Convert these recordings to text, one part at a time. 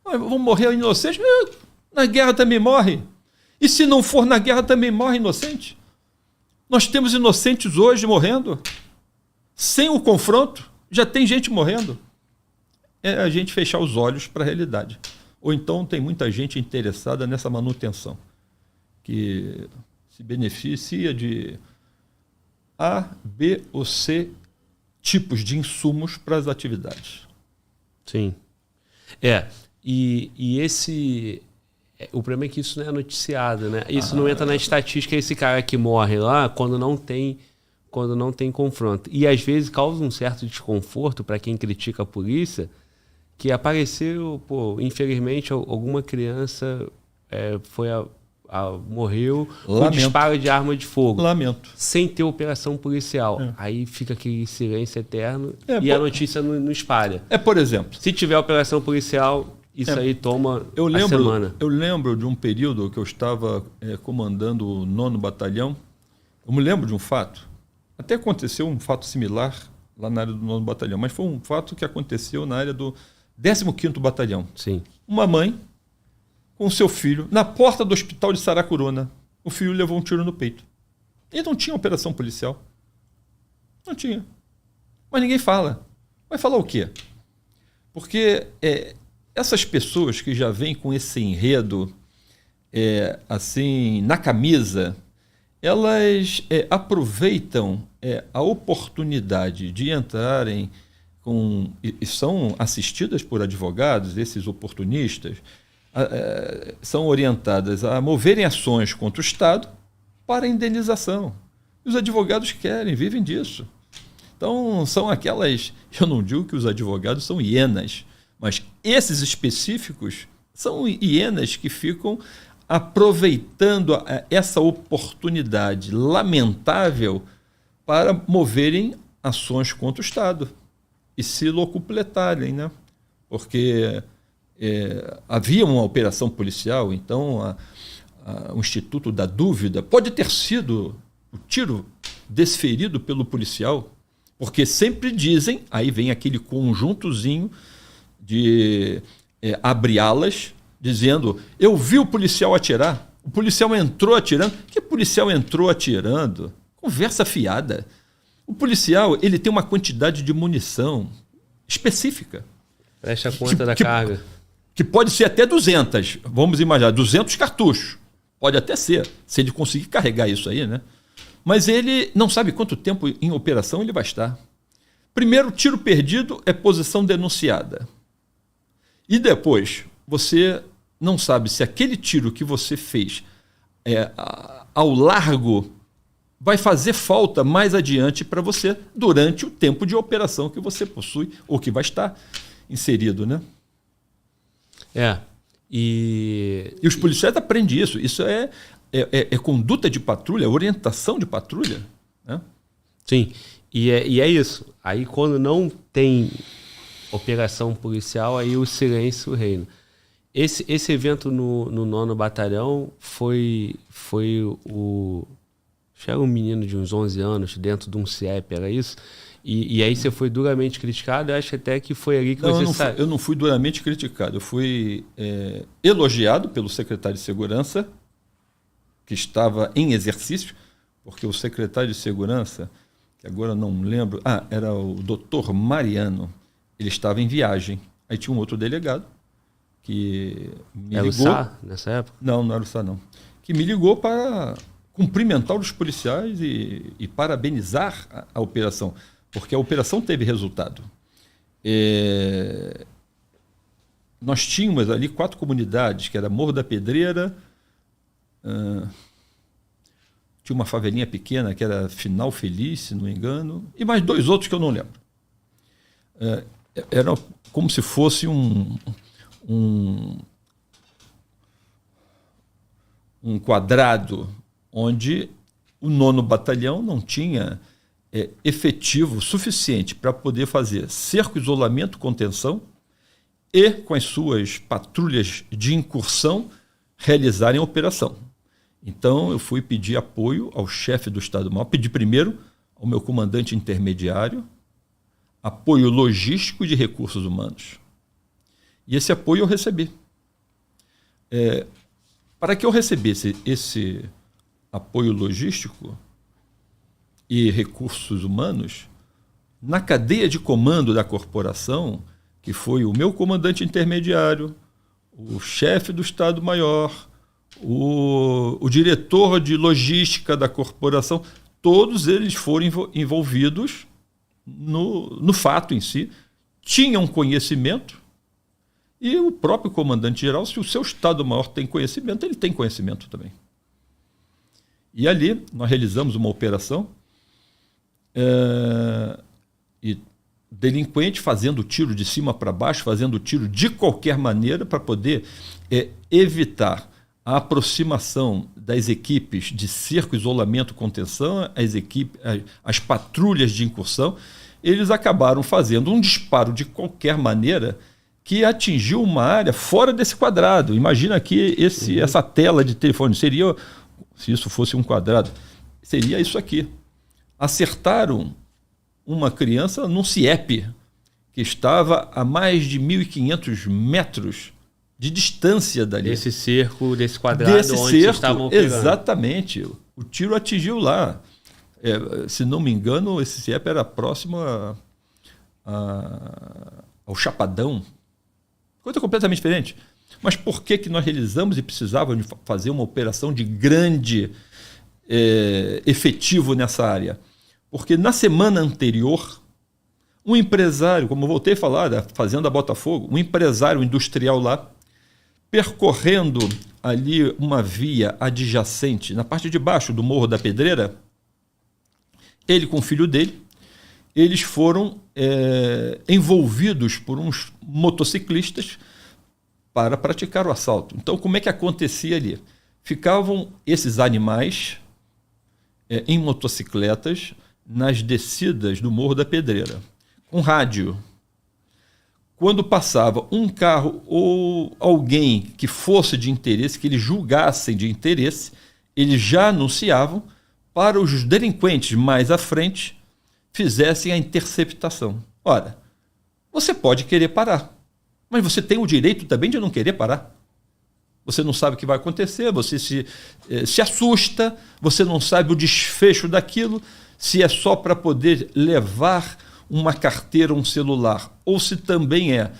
Mas vão morrer inocentes? Na guerra também morre. E se não for na guerra, também morre inocente. Nós temos inocentes hoje morrendo. Sem o confronto, já tem gente morrendo. É a gente fechar os olhos para a realidade. Ou então tem muita gente interessada nessa manutenção, que se beneficia de A, B ou C tipos de insumos para as atividades. Sim. E esse... O problema é que isso não é noticiado, né? Isso não entra na estatística, esse cara que morre lá quando não tem confronto. E às vezes causa um certo desconforto para quem critica a polícia, que apareceu, infelizmente, alguma criança morreu com disparo de arma de fogo. Lamento. Sem ter operação policial. Aí fica aquele silêncio eterno e a notícia não espalha. Por exemplo... Se tiver operação policial... Isso aí toma a semana. Eu lembro de um período que eu estava comandando o 9º Batalhão. Eu me lembro de um fato. Até aconteceu um fato similar lá na área do 9º Batalhão, mas foi um fato que aconteceu na área do 15º Batalhão. Sim. Uma mãe com seu filho na porta do hospital de Saracuruna. O filho levou um tiro no peito. E não tinha operação policial. Não tinha. Mas ninguém fala. Vai falar o quê? Porque... essas pessoas que já vêm com esse enredo assim na camisa, elas aproveitam a oportunidade de entrarem e são assistidas por advogados, esses oportunistas, são orientadas a moverem ações contra o Estado para indenização. E os advogados querem, vivem disso. Então, são aquelas... Eu não digo que os advogados são hienas, mas esses específicos são hienas que ficam aproveitando essa oportunidade lamentável para moverem ações contra o Estado e se locupletarem, né? Porque havia uma operação policial, então o Instituto da Dúvida pode ter sido o tiro desferido pelo policial, porque sempre dizem, aí vem aquele conjuntozinho de abrir alas, dizendo, eu vi o policial atirar, o policial entrou atirando. Que policial entrou atirando? Conversa fiada. O policial, ele tem uma quantidade de munição específica. Presta conta da carga. Que pode ser até 200, vamos imaginar, 200 cartuchos. Pode até ser, se ele conseguir carregar isso aí, né? Mas ele não sabe quanto tempo em operação ele vai estar. Primeiro, tiro perdido é posição denunciada. E depois, você não sabe se aquele tiro que você fez ao largo vai fazer falta mais adiante para você durante o tempo de operação que você possui ou que vai estar inserido, né? E os policiais aprendem isso. Isso é conduta de patrulha, orientação de patrulha, né? Sim, e é isso. Aí quando não tem operação policial, aí o silêncio reina. Esse evento no 9º Batalhão foi era um menino de uns 11 anos dentro de um CIEP, era isso? E aí você foi duramente criticado. Eu acho até que foi ali que eu não fui duramente criticado. Eu fui elogiado pelo secretário de Segurança, que estava em exercício, porque o secretário de Segurança, que agora não lembro, era o doutor Mariano, ele estava em viagem. Aí tinha um outro delegado que me ligou. Era o Sá, nessa época? Não era o Sá, não. Que me ligou para cumprimentar os policiais e parabenizar a operação, porque a operação teve resultado. Nós tínhamos ali 4 comunidades, que era Morro da Pedreira, tinha uma favelinha pequena, que era Final Feliz, se não me engano, e mais 2 outros que eu não lembro. Era como se fosse um quadrado onde o 9º Batalhão não tinha efetivo suficiente para poder fazer cerco, isolamento, contenção e, com as suas patrulhas de incursão, realizarem a operação. Então, eu fui pedir apoio ao chefe do Estado-Maior, pedi primeiro ao meu comandante intermediário, apoio logístico e de recursos humanos. E esse apoio eu recebi. Para que eu recebesse esse apoio logístico e recursos humanos, na cadeia de comando da corporação, que foi o meu comandante intermediário, o chefe do Estado-Maior, o diretor de logística da corporação, todos eles foram envolvidos no fato em si, tinham conhecimento, e o próprio comandante-geral, se o seu Estado-Maior tem conhecimento, ele tem conhecimento também. E ali nós realizamos uma operação, e delinquente fazendo tiro de cima para baixo, fazendo tiro de qualquer maneira para poder evitar a aproximação das equipes de cerco, isolamento, contenção, as patrulhas de incursão. Eles acabaram fazendo um disparo de qualquer maneira que atingiu uma área fora desse quadrado. Imagina aqui essa tela de telefone. Seria, se isso fosse um quadrado, seria isso aqui. Acertaram uma criança num CIEP, que estava a mais de 1.500 metros de distância dali. Desse cerco, desse quadrado onde vocês estavam pegando. Exatamente. O tiro atingiu lá. Se não me engano, esse CIEP era próximo ao Chapadão. Coisa completamente diferente. Mas por que nós realizamos e precisávamos fazer uma operação de grande efetivo nessa área? Porque na semana anterior, um empresário, como eu voltei a falar, da Fazenda Botafogo, um empresário industrial lá, percorrendo ali uma via adjacente, na parte de baixo do Morro da Pedreira, ele com o filho dele, eles foram envolvidos por uns motociclistas para praticar o assalto. Então, como é que acontecia ali? Ficavam esses animais em motocicletas nas descidas do Morro da Pedreira, com rádio. Quando passava um carro ou alguém que fosse de interesse, que eles julgassem de interesse, eles já anunciavam para os delinquentes mais à frente fizessem a interceptação. Ora, você pode querer parar, mas você tem o direito também de não querer parar. Você não sabe o que vai acontecer, você se assusta, você não sabe o desfecho daquilo, se é só para poder levar uma carteira, um celular, ou se também é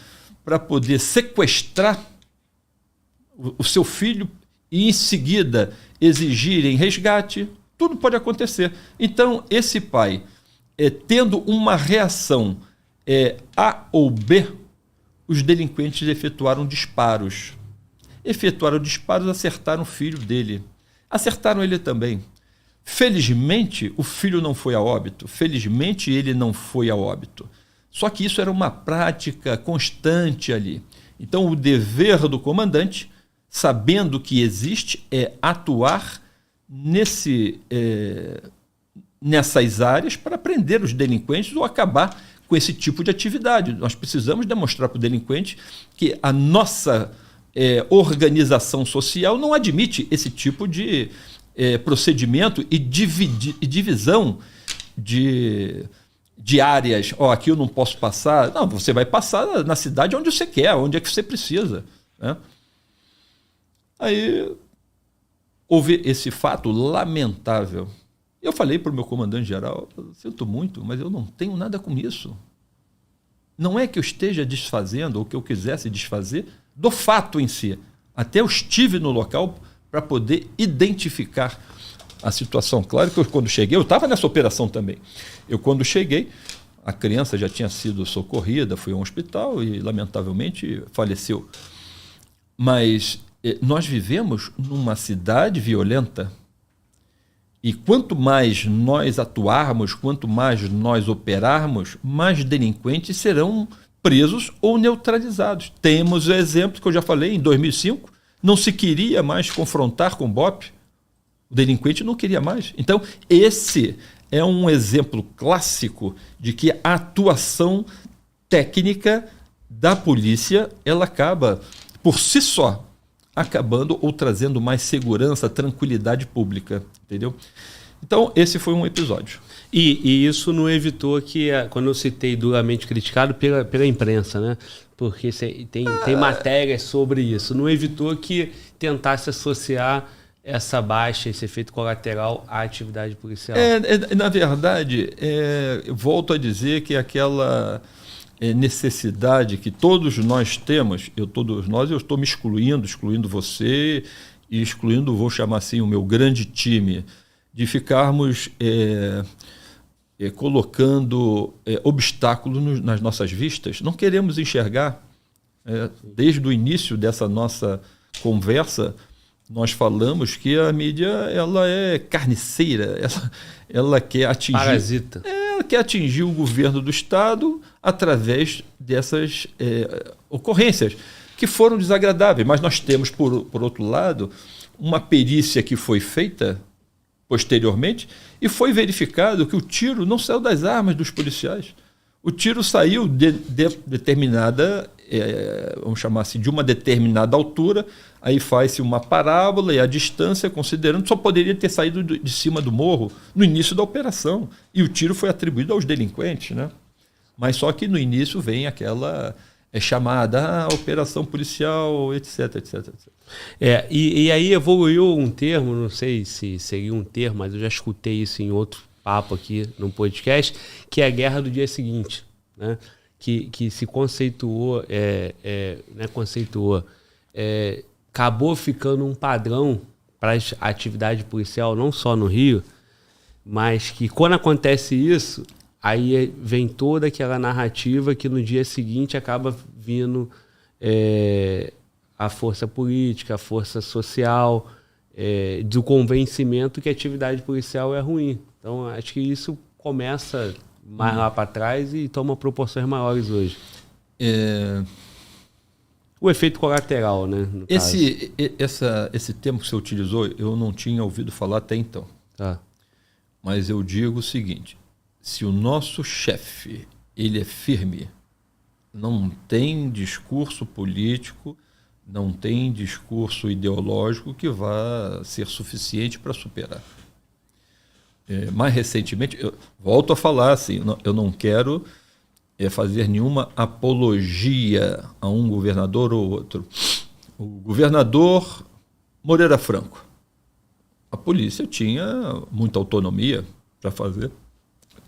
para poder sequestrar o seu filho e em seguida exigirem resgate, tudo pode acontecer. Então, esse pai, tendo uma reação A ou B, os delinquentes efetuaram disparos. Acertaram o filho dele. Acertaram ele também. Felizmente, o filho não foi a óbito. Felizmente, ele não foi a óbito. Só que isso era uma prática constante ali. Então, o dever do comandante, sabendo que existe, é atuar nessas áreas para prender os delinquentes ou acabar com esse tipo de atividade. Nós precisamos demonstrar para o delinquente que a nossa organização social não admite esse tipo de procedimento e divisão de áreas. Aqui eu não posso passar. Não, você vai passar na cidade onde você quer, onde é que você precisa, né? Aí houve esse fato lamentável. Eu falei para o meu comandante-geral, sinto muito, mas eu não tenho nada com isso. Não é que eu esteja desfazendo ou que eu quisesse desfazer do fato em si. Até eu estive no local para poder identificar a situação. Claro que quando cheguei, eu estava nessa operação também. Quando cheguei, a criança já tinha sido socorrida, foi a um hospital e, lamentavelmente, faleceu. Mas nós vivemos numa cidade violenta e quanto mais nós atuarmos, quanto mais nós operarmos, mais delinquentes serão presos ou neutralizados. Temos o exemplo que eu já falei, em 2005, não se queria mais confrontar com o BOPE, o delinquente não queria mais. Então, esse é um exemplo clássico de que a atuação técnica da polícia, ela acaba, por si só, acabando ou trazendo mais segurança, tranquilidade pública, entendeu? Então, esse foi um episódio. E isso não evitou que, quando eu citei duramente criticado pela imprensa, né? Porque tem matérias sobre isso, não evitou que tentasse associar essa baixa, esse efeito colateral à atividade policial. Na verdade, eu volto a dizer que aquela necessidade que todos nós temos, eu estou me excluindo você e excluindo, vou chamar assim, o meu grande time, de ficarmos colocando obstáculos nas nossas vistas. Não queremos enxergar. Desde o início dessa nossa conversa, nós falamos que a mídia ela é carniceira, ela quer atingir... Parasita. Ela quer atingir o governo do Estado através dessas ocorrências, que foram desagradáveis. Mas nós temos, por outro lado, uma perícia que foi feita posteriormente e foi verificado que o tiro não saiu das armas dos policiais. O tiro saiu de determinada, vamos chamar assim, de uma determinada altura, aí faz-se uma parábola e a distância, considerando, só poderia ter saído de cima do morro no início da operação. E o tiro foi atribuído aos delinquentes, né? Mas só que no início vem aquela chamada operação policial, etc, etc, etc. E aí evoluiu um termo, não sei se seria um termo, mas eu já escutei isso em outro papo aqui no podcast, que é a guerra do dia seguinte, né? Que se conceituou, acabou ficando um padrão para a atividade policial, não só no Rio, mas que quando acontece isso, aí vem toda aquela narrativa que no dia seguinte acaba vindo a força política, a força social, do convencimento que a atividade policial é ruim. Então, acho que isso começa mais lá para trás e toma proporções maiores hoje. O efeito colateral, né? Esse termo que você utilizou, eu não tinha ouvido falar até então. Tá. Mas eu digo o seguinte: se o nosso chefe ele é firme, não tem discurso político, não tem discurso ideológico que vá ser suficiente para superar. Mais recentemente, eu volto a falar assim, eu não quero fazer nenhuma apologia a um governador ou outro. O governador Moreira Franco, a polícia tinha muita autonomia para fazer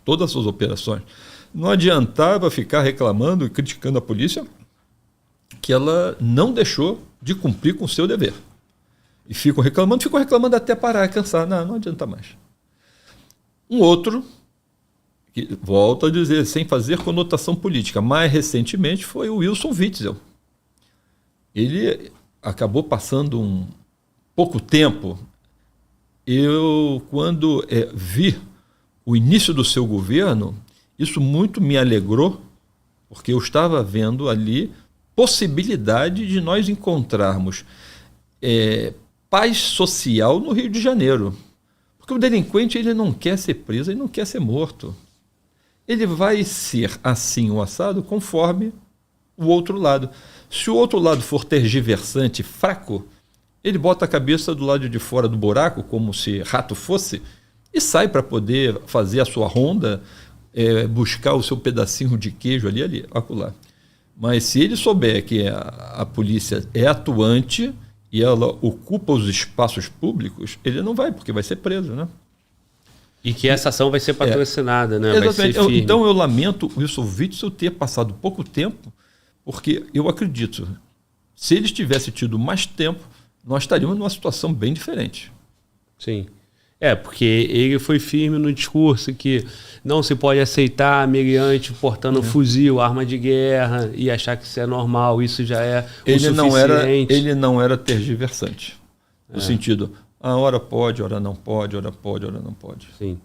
todas as suas operações. Não adiantava ficar reclamando e criticando a polícia que ela não deixou de cumprir com o seu dever. E ficam reclamando até parar, cansar. Não adianta mais. Um outro, que volto a dizer, sem fazer conotação política, mais recentemente foi o Wilson Witzel. Ele acabou passando um pouco tempo. Eu, quando vi o início do seu governo, isso muito me alegrou, porque eu estava vendo ali possibilidade de nós encontrarmos paz social no Rio de Janeiro. Porque o delinquente ele não quer ser preso, ele não quer ser morto. Ele vai ser assim o assado conforme o outro lado. Se o outro lado for tergiversante, fraco, ele bota a cabeça do lado de fora do buraco, como se rato fosse, e sai para poder fazer a sua ronda, buscar o seu pedacinho de queijo ali, acolá. Mas se ele souber que a polícia é atuante e ela ocupa os espaços públicos, ele não vai, porque vai ser preso, né? E que essa ação vai ser patrocinada, né? Vai ser firme. Então eu lamento o Wilson Witzel ter passado pouco tempo, porque eu acredito, se ele tivesse tido mais tempo, nós estaríamos numa situação bem diferente. Sim. Porque ele foi firme no discurso que não se pode aceitar meliante portando fuzil, arma de guerra e achar que isso é normal, isso já é o suficiente. Ele não era tergiversante, no sentido, a hora pode, hora não pode, hora pode, hora não pode. Sim.